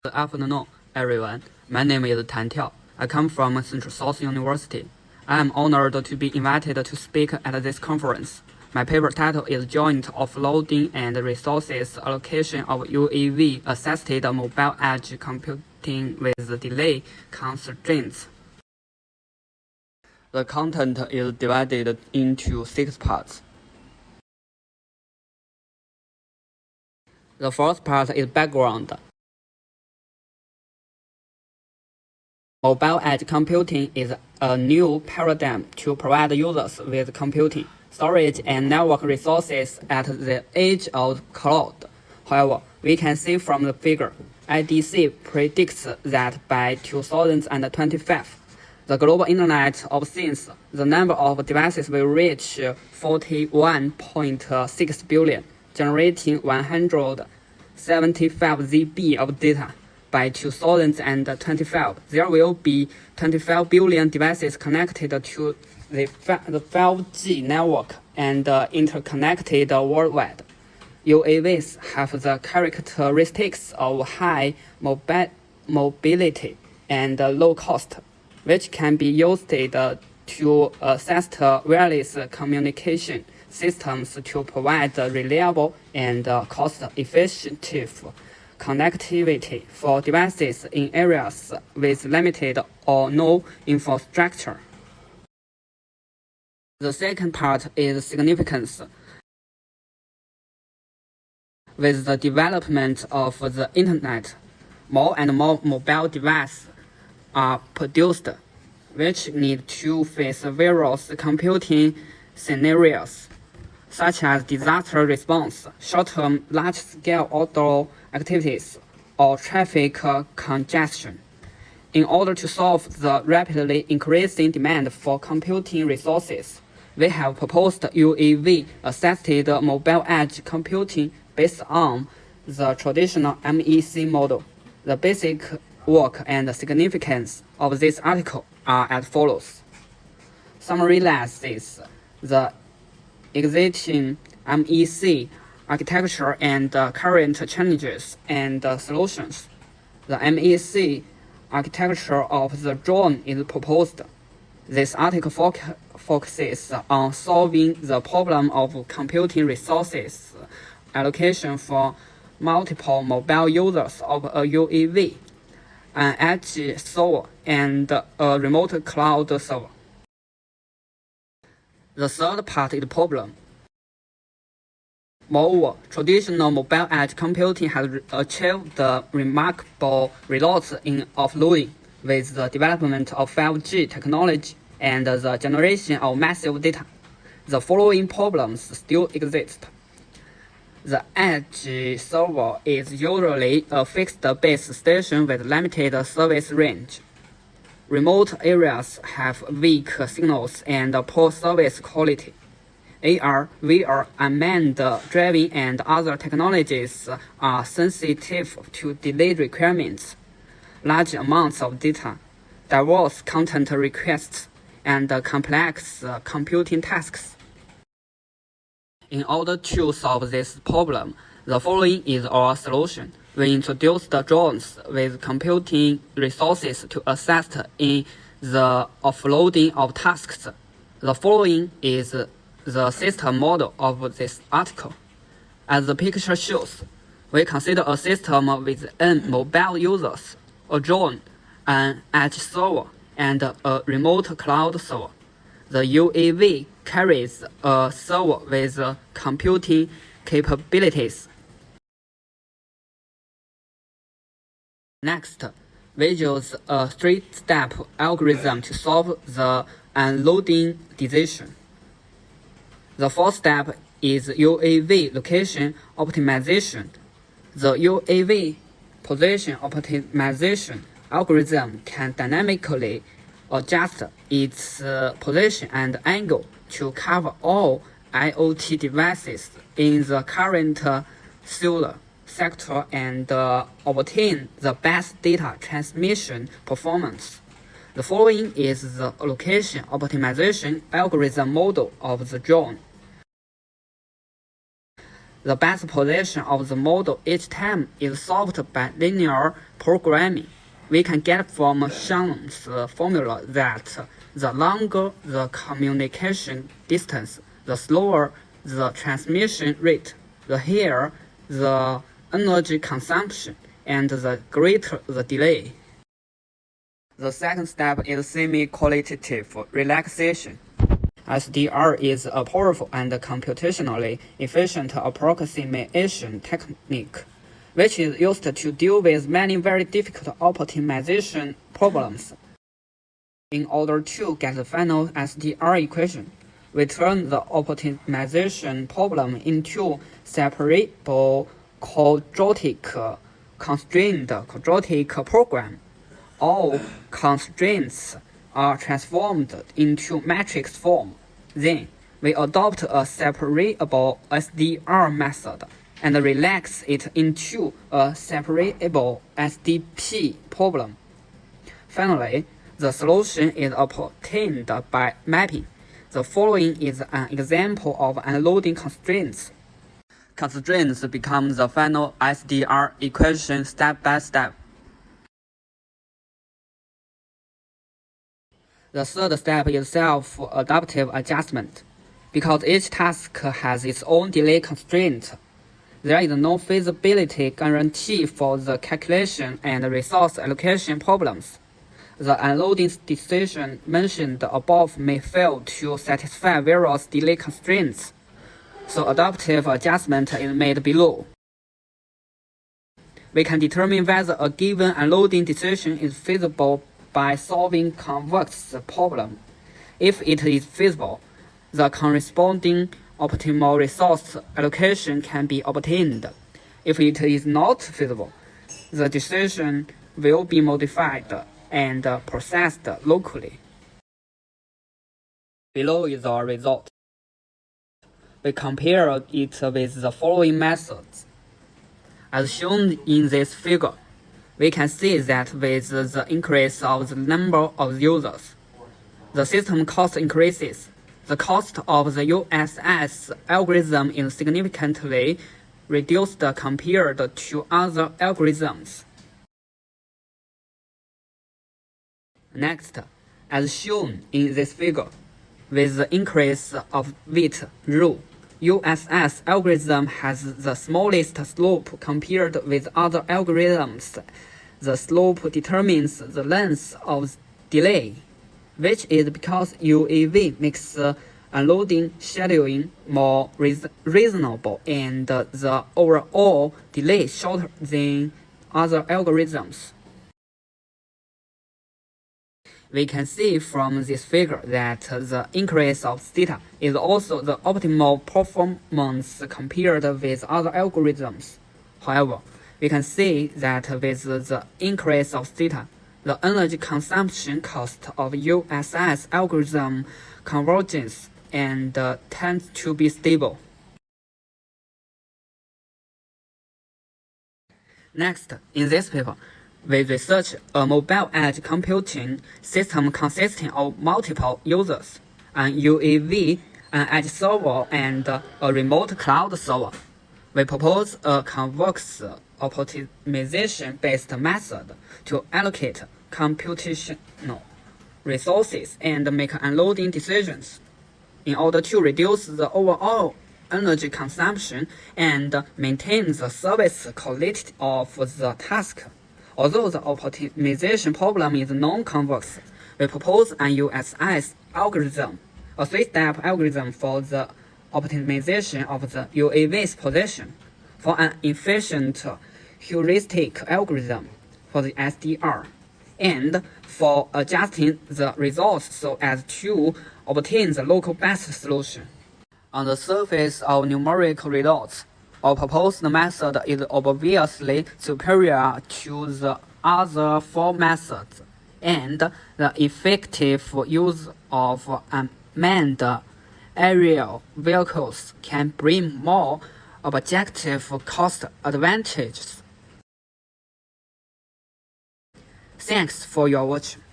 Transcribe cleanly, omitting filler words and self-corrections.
Good afternoon, everyone. My name is Tiao. I come from Central South University. I am honored to be invited to speak at this conference. My paper title is Joint Offloading and Resources Allocation of UAV-Assisted Mobile Edge Computing with Delay Constraints. The content is divided into 6 parts. The first part is background. Mobile edge computing is a new paradigm to provide users with computing, storage, and network resources at the edge of cloud. However, we can see from the figure, IDC predicts that by 2025, the global Internet of Things, the number of devices will reach 41.6 billion, generating 175 ZB of data. By 2025, there will be 25 billion devices connected to the 5G network and interconnected worldwide. UAVs have the characteristics of high mobility and low cost, which can be used to assist wireless communication systems to provide reliable and cost-effective connectivity for devices in areas with limited or no infrastructure. The second part is significance. With the development of the Internet, more and more mobile devices are produced, which need to face various computing scenarios, such as disaster response, short-term large-scale outdoor activities, or traffic congestion. In order to solve the rapidly increasing demand for computing resources, we have proposed UAV-assisted mobile edge computing based on the traditional MEC model. The basic work and significance of this article are as follows. Summarizes the existing MEC architecture and current challenges and solutions. The MEC architecture of the drone is proposed. This article focuses on solving the problem of computing resources allocation for multiple mobile users of a UAV, an edge server, and a remote cloud server. The third part is the problem. Moreover, traditional mobile edge computing has achieved remarkable results in offloading with the development of 5G technology and the generation of massive data. The following problems still exist. The edge server is usually a fixed base station with limited service range. Remote areas have weak signals and poor service quality. AR, VR, unmanned driving, and other technologies are sensitive to delay requirements, large amounts of data, diverse content requests, and complex computing tasks. In order to solve this problem, the following is our solution. We introduced drones with computing resources to assist in the offloading of tasks. The following is the system model of this article. As the picture shows, we consider a system with n mobile users, a drone, an edge server, and a remote cloud server. The UAV carries a server with computing capabilities. Next, we use a 3-step algorithm to solve the unloading decision. The first step is UAV location optimization. The UAV position optimization algorithm can dynamically adjust its position and angle to cover all IoT devices in the current cellular sector and obtain the best data transmission performance. The following is the allocation optimization algorithm model of the drone. The best position of the model each time is solved by linear programming. We can get from Shannon's formula that the longer the communication distance, the slower the transmission rate, the higher the energy consumption, and the greater the delay. The second step is semi-qualitative relaxation. SDR is a powerful and computationally efficient approximation technique, which is used to deal with many very difficult optimization problems. In order to get the final SDR equation, we turn the optimization problem into separable quadratic constrained quadratic program. All constraints are transformed into matrix form. Then, we adopt a separable SDR method and relax it into a separable SDP problem. Finally, the solution is obtained by mapping. The following is an example of unloading constraints. Constraints become the final SDR equation step by step. The third step is self-adaptive adjustment. Because each task has its own delay constraint, there is no feasibility guarantee for the calculation and resource allocation problems. The unloading decision mentioned above may fail to satisfy various delay constraints, so adaptive adjustment is made below. We can determine whether a given unloading decision is feasible by solving convex problem. If it is feasible, the corresponding optimal resource allocation can be obtained. If it is not feasible, the decision will be modified and processed locally. Below is our result. We compare it with the following methods. As shown in this figure, we can see that with the increase of the number of users, the system cost increases. The cost of the USS algorithm is significantly reduced compared to other algorithms. Next, as shown in this figure, with the increase of weight rho, USS algorithm has the smallest slope compared with other algorithms. The slope determines the length of delay, which is because UAV makes unloading scheduling more reasonable and the overall delay shorter than other algorithms. We can see from this figure that the increase of theta is also the optimal performance compared with other algorithms. However, we can see that with the increase of theta, the energy consumption cost of USS algorithm converges and tends to be stable. Next, in this paper, we research a mobile edge computing system consisting of multiple users, an UAV, an edge server, and a remote cloud server. We propose a convex optimization-based method to allocate computational resources and make unloading decisions in order to reduce the overall energy consumption and maintain the service quality of the task. Although the optimization problem is non-convex, we propose an USS algorithm, a three-step algorithm for the optimization of the UAV's position, for an efficient heuristic algorithm for the SDR, and for adjusting the results so as to obtain the local best solution. On the surface of numerical results, our proposed method is obviously superior to the other four methods, and the effective use of unmanned aerial vehicles can bring more objective cost advantages. Thanks for your watching.